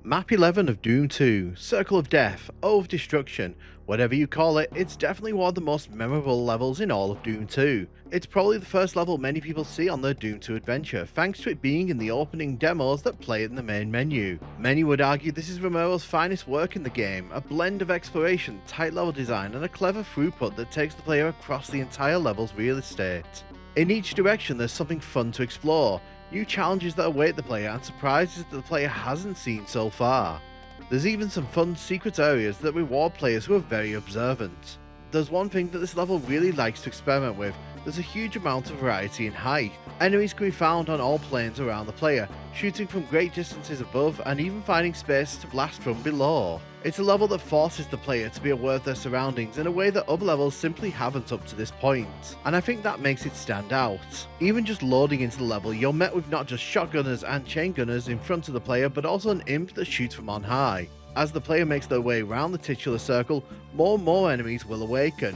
Map 11 of Doom 2, Circle of Death, O of Destruction, whatever you call it, it's definitely one of the most memorable levels in all of Doom 2. It's probably the first level many people see on their Doom 2 adventure, thanks to it being in the opening demos that play in the main menu. Many would argue this is Romero's finest work in the game, a blend of exploration, tight level design, and a clever throughput that takes the player across the entire level's real estate. In each direction there's something fun to explore, new challenges that await the player and surprises that the player hasn't seen so far. There's even some fun secret areas that reward players who are very observant. There's one thing that this level really likes to experiment with: there's a huge amount of variety in height. Enemies can be found on all planes around the player, shooting from great distances above and even finding spaces to blast from below. It's a level that forces the player to be aware of their surroundings in a way that other levels simply haven't up to this point, and I think that makes it stand out. Even just loading into the level, you're met with not just shotgunners and chain gunners in front of the player, but also an imp that shoots from on high. As the player makes their way around the titular circle, more and more enemies will awaken,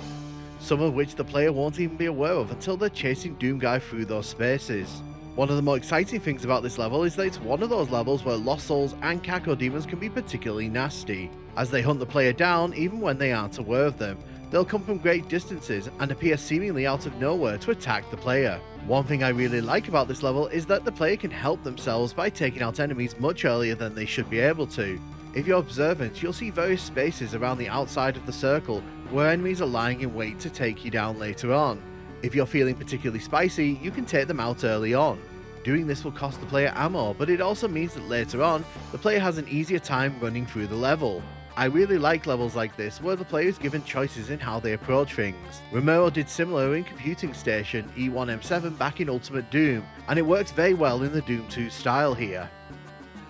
some of which the player won't even be aware of until they're chasing ThatNukemGuy through those spaces. One of the more exciting things about this level is that it's one of those levels where lost souls and caco demons can be particularly nasty. As they hunt the player down, even when they aren't aware of them, they'll come from great distances and appear seemingly out of nowhere to attack the player. One thing I really like about this level is that the player can help themselves by taking out enemies much earlier than they should be able to. If you're observant, you'll see various spaces around the outside of the circle where enemies are lying in wait to take you down later on. If you're feeling particularly spicy, you can take them out early on. Doing this will cost the player ammo, but it also means that later on, the player has an easier time running through the level. I really like levels like this, where the player is given choices in how they approach things. Romero did similar in Computing Station E1M7 back in Ultimate Doom, and it works very well in the Doom 2 style here.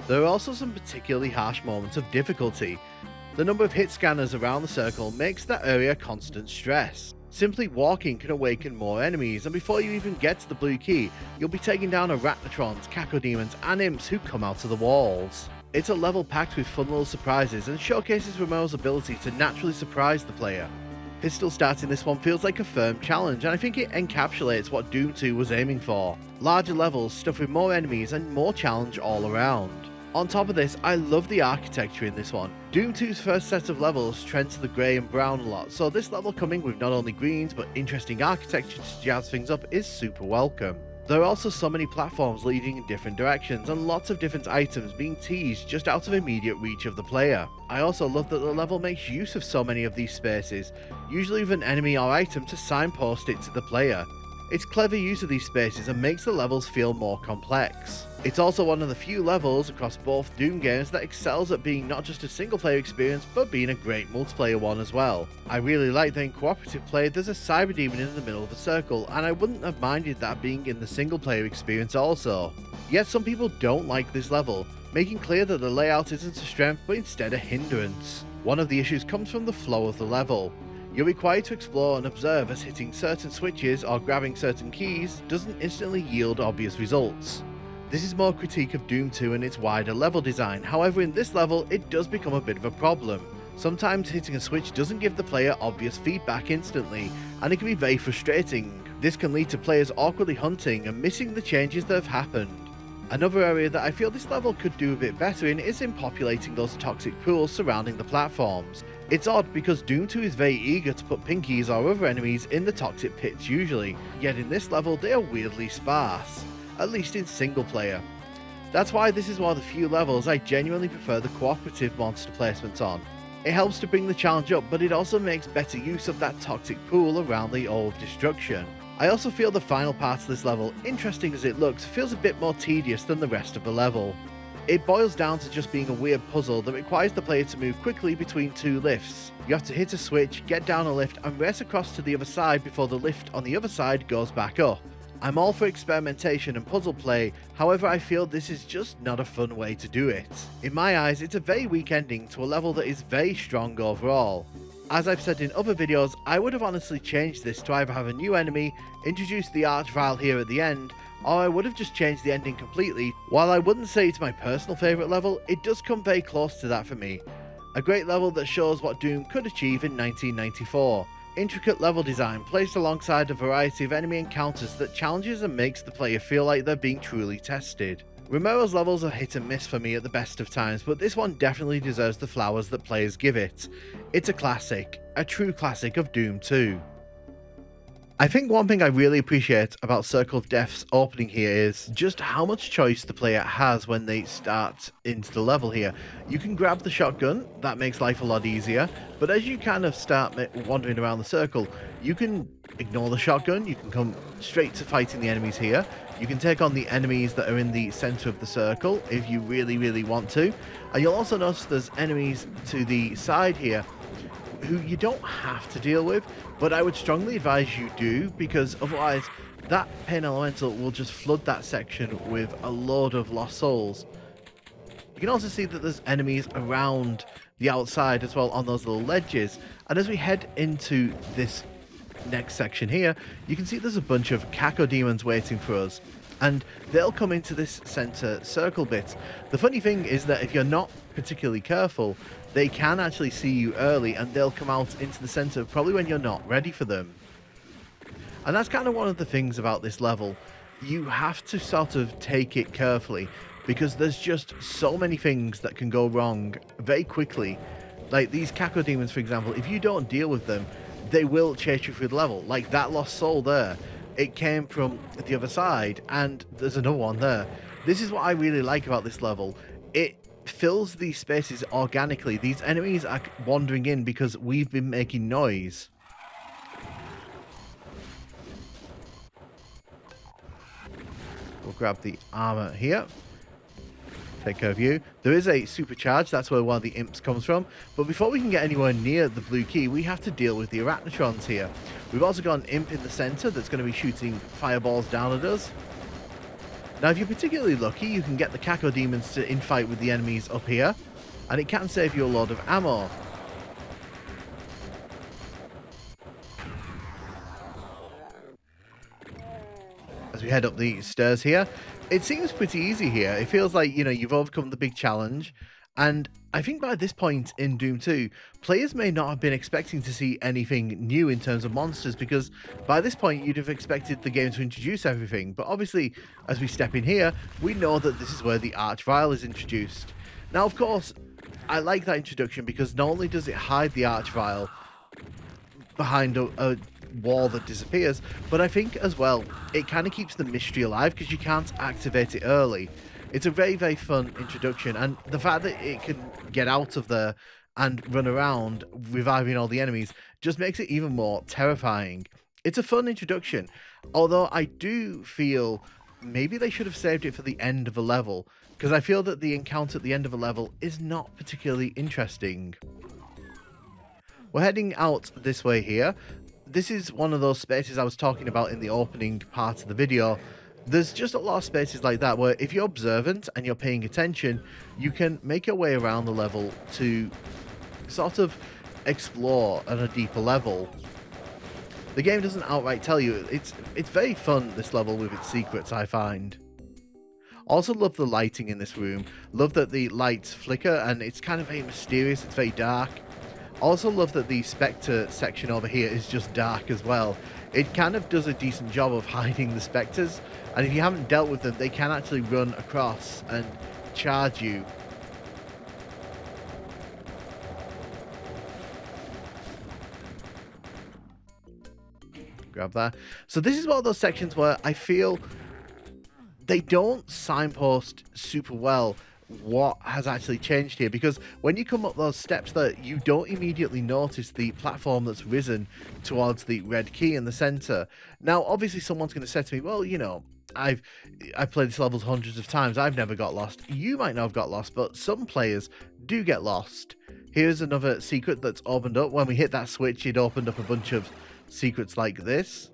There are also some particularly harsh moments of difficulty. The number of hit scanners around the circle makes that area constant stress. Simply walking can awaken more enemies, and before you even get to the blue key, you'll be taking down arachnotrons, cacodemons, and imps who come out of the walls. It's a level packed with fun little surprises and showcases Romero's ability to naturally surprise the player. Pistol starting this one feels like a firm challenge, and I think it encapsulates what Doom 2 was aiming for. Larger levels stuffed with more enemies and more challenge all around. On top of this, I love the architecture in this one. Doom 2's first set of levels trend to the grey and brown a lot, so this level coming with not only greens but interesting architecture to jazz things up is super welcome. There are also so many platforms leading in different directions and lots of different items being teased just out of immediate reach of the player. I also love that the level makes use of so many of these spaces, usually with an enemy or item to signpost it to the player. It's clever use of these spaces and makes the levels feel more complex. It's also one of the few levels across both Doom games that excels at being not just a single player experience but being a great multiplayer one as well. I really like that in cooperative play there's a cyber demon in the middle of the circle, and I wouldn't have minded that being in the single player experience also. Yet some people don't like this level, making clear that the layout isn't a strength but instead a hindrance. One of the issues comes from the flow of the level. You're required to explore and observe as hitting certain switches or grabbing certain keys doesn't instantly yield obvious results. This is more critique of Doom 2 and its wider level design, however in this level it does become a bit of a problem. Sometimes hitting a switch doesn't give the player obvious feedback instantly, and it can be very frustrating. This can lead to players awkwardly hunting and missing the changes that have happened. Another area that I feel this level could do a bit better in is in populating those toxic pools surrounding the platforms. It's odd because Doom 2 is very eager to put pinkies or other enemies in the toxic pits usually, yet in this level they are weirdly sparse, at least in single player. That's why this is one of the few levels I genuinely prefer the cooperative monster placements on. It helps to bring the challenge up, but it also makes better use of that toxic pool around the O of Destruction. I also feel the final part of this level, interesting as it looks, feels a bit more tedious than the rest of the level. It boils down to just being a weird puzzle that requires the player to move quickly between two lifts. You have to hit a switch, get down a lift and race across to the other side before the lift on the other side goes back up. I'm all for experimentation and puzzle play, however I feel this is just not a fun way to do it. In my eyes, it's a very weak ending to a level that is very strong overall. As I've said in other videos, I would have honestly changed this to either have a new enemy, introduce the Archvile here at the end, or I would have just changed the ending completely. While I wouldn't say it's my personal favourite level, it does come very close to that for me. A great level that shows what Doom could achieve in 1994. Intricate level design placed alongside a variety of enemy encounters that challenges and makes the player feel like they're being truly tested. Romero's levels are hit and miss for me at the best of times, but this one definitely deserves the flowers that players give it. It's a classic, a true classic of Doom 2. I think one thing I really appreciate about Circle of Death's opening here is just how much choice the player has when they start into the level here. You can grab the shotgun, that makes life a lot easier, but as you kind of start wandering around the circle, you can ignore the shotgun, you can come straight to fighting the enemies here, you can take on the enemies that are in the center of the circle if you really want to, and you'll also notice there's enemies to the side here who you don't have to deal with, but I would strongly advise you do, because otherwise that Pain Elemental will just flood that section with a load of lost souls. You can also see that there's enemies around the outside as well on those little ledges, and as we head into this next section here, you can see there's a bunch of Cacodemons waiting for us, and they'll come into this center circle bit. The funny thing is that if you're not particularly careful, they can actually see you early and they'll come out into the center probably when you're not ready for them. And that's kind of one of the things about this level. You have to sort of take it carefully because there's just so many things that can go wrong very quickly. Like these Cacodemons, for example, if you don't deal with them, they will chase you through the level. Like that lost soul there, it came from the other side, and there's another one there. This is what I really like about this level. It fills these spaces organically. These enemies are wandering in because we've been making noise. We'll grab the armor here. Take care of you. There is a supercharge, that's where one of the imps comes from, but before we can get anywhere near the blue key, we have to deal with the arachnotrons here. We've also got an imp in the center that's going to be shooting fireballs down at us. Now if you're particularly lucky, you can get the Cacodemons to infight with the enemies up here, and it can save you a lot of ammo. As we head up the stairs here, it seems pretty easy here. It feels like, you know, you've overcome the big challenge, and I think by this point in Doom 2, players may not have been expecting to see anything new in terms of monsters, because by this point you'd have expected the game to introduce everything, but obviously as we step in here, we know that this is where the Archvile is introduced. Now of course, I like that introduction because not only does it hide the Archvile behind a wall that disappears, but I think as well it kind of keeps the mystery alive because you can't activate it early. It's a very fun introduction, and the fact that it can get out of there and run around reviving all the enemies just makes it even more terrifying. It's a fun introduction, although I do feel maybe they should have saved it for the end of a level, because I feel that the encounter at the end of a level is not particularly interesting. We're heading out this way here. This is one of those spaces I was talking about in the opening part of the video. There's just a lot of spaces like that where if you're observant and you're paying attention, you can make your way around the level to sort of explore on a deeper level. The game doesn't outright tell you. It's very fun, this level, with its secrets, I find. Also love the lighting in this room. Love that the lights flicker and it's kind of very mysterious, it's very dark. Also love that the Spectre section over here is just dark as well. It kind of does a decent job of hiding the Spectres, and if you haven't dealt with them, they can actually run across and charge you. Grab that. So this is one of those sections where I feel they don't signpost super well what has actually changed here, because when you come up those steps there, you don't immediately notice the platform that's risen towards the red key in the center. Now obviously someone's going to say to me, well, you know, I've played this levels hundreds of times, I've never got lost. You might not have got lost, but some players do get lost. Here's another secret that's opened up. When we hit that switch, it opened up a bunch of secrets like this.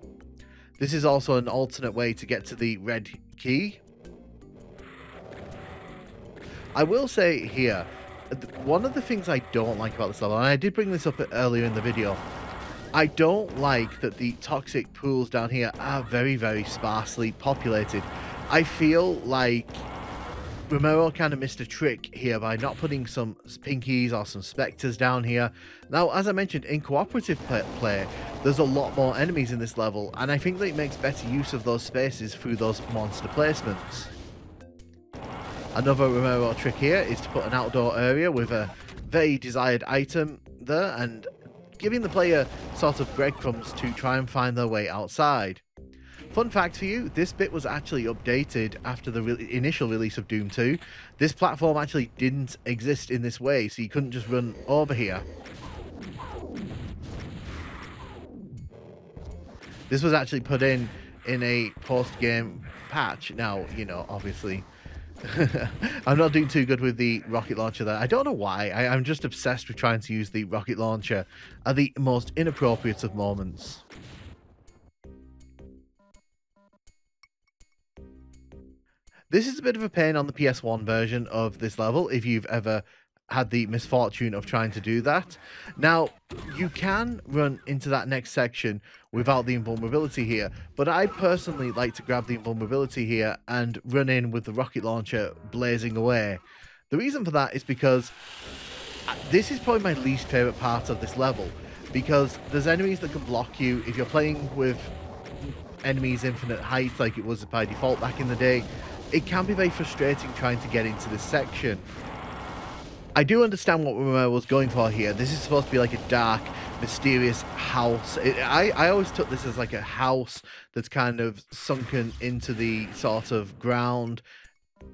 This is also an alternate way to get to the red key. I will say here, one of the things I don't like about this level, and I did bring this up earlier in the video, I don't like that the toxic pools down here are very sparsely populated. I feel like Romero kind of missed a trick here by not putting some pinkies or some specters down here. Now, as I mentioned, in cooperative play, there's a lot more enemies in this level, and I think that it makes better use of those spaces through those monster placements. Another Romero trick here is to put an outdoor area with a very desired item there and giving the player sort of breadcrumbs to try and find their way outside. Fun fact for you, this bit was actually updated after the initial release of Doom 2. This platform actually didn't exist in this way, so you couldn't just run over here. This was actually put in a post-game patch. Now, you know, obviously, I'm not doing too good with the rocket launcher there. I don't know why. I'm just obsessed with trying to use the rocket launcher at the most inappropriate of moments. This is a bit of a pain on the PS1 version of this level if you've ever had the misfortune of trying to do that. Now, you can run into that next section without the invulnerability here, but I personally like to grab the invulnerability here and run in with the rocket launcher blazing away. The reason for that is because this is probably my least favourite part of this level, because there's enemies that can block you. If you're playing with enemies infinite height like it was by default back in the day, it can be very frustrating trying to get into this section. I do understand what Romero was going for here. This is supposed to be like a dark, mysterious house. I always took this as like a house that's kind of sunken into the sort of ground.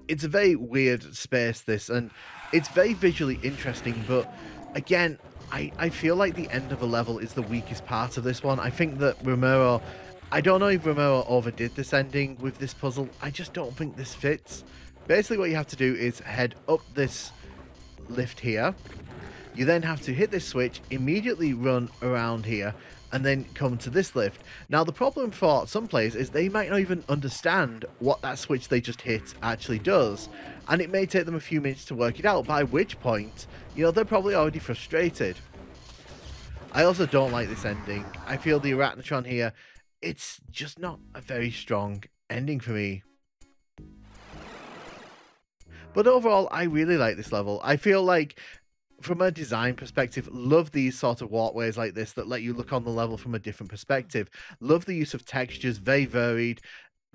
It's a very weird space, this, and it's very visually interesting, but again, I feel like the end of a level is the weakest part of this one. I think that Romero... I don't know if Romero overdid this ending with this puzzle. I just don't think this fits. Basically, what you have to do is head up this lift here. You then have to hit this switch, immediately run around here, and then come to this lift. Now, the problem for some players is they might not even understand what that switch they just hit actually does, and it may take them a few minutes to work it out, by which point, you know, they're probably already frustrated. I also don't like this ending. I feel the Arachnotron here, it's just not a very strong ending for me. But overall, I really like this level. I feel like, from a design perspective, love these sort of walkways like this that let you look on the level from a different perspective. Love the use of textures, very varied.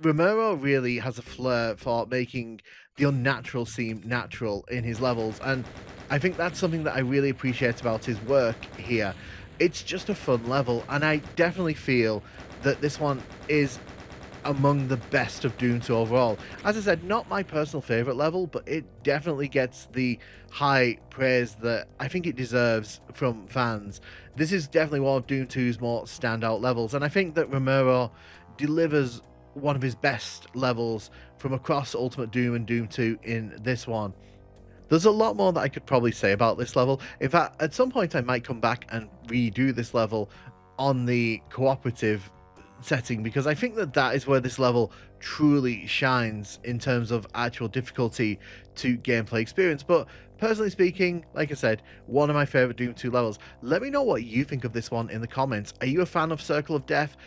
Romero really has a flair for making the unnatural seem natural in his levels, and I think that's something that I really appreciate about his work here. It's just a fun level, and I definitely feel that this one is among the best of Doom 2 overall. As I said, not my personal favourite level, but it definitely gets the high praise that I think it deserves from fans. This is definitely one of Doom 2's more standout levels, and I think that Romero delivers one of his best levels from across Ultimate Doom and Doom 2 in this one. There's a lot more that I could probably say about this level. In fact, at some point I might come back and redo this level on the cooperative setting, because I think that that is where this level truly shines in terms of actual difficulty to gameplay experience. But personally speaking, like I said, one of my favorite Doom 2 levels. Let me know what you think of this one in the comments. Are you a fan of Circle of Death?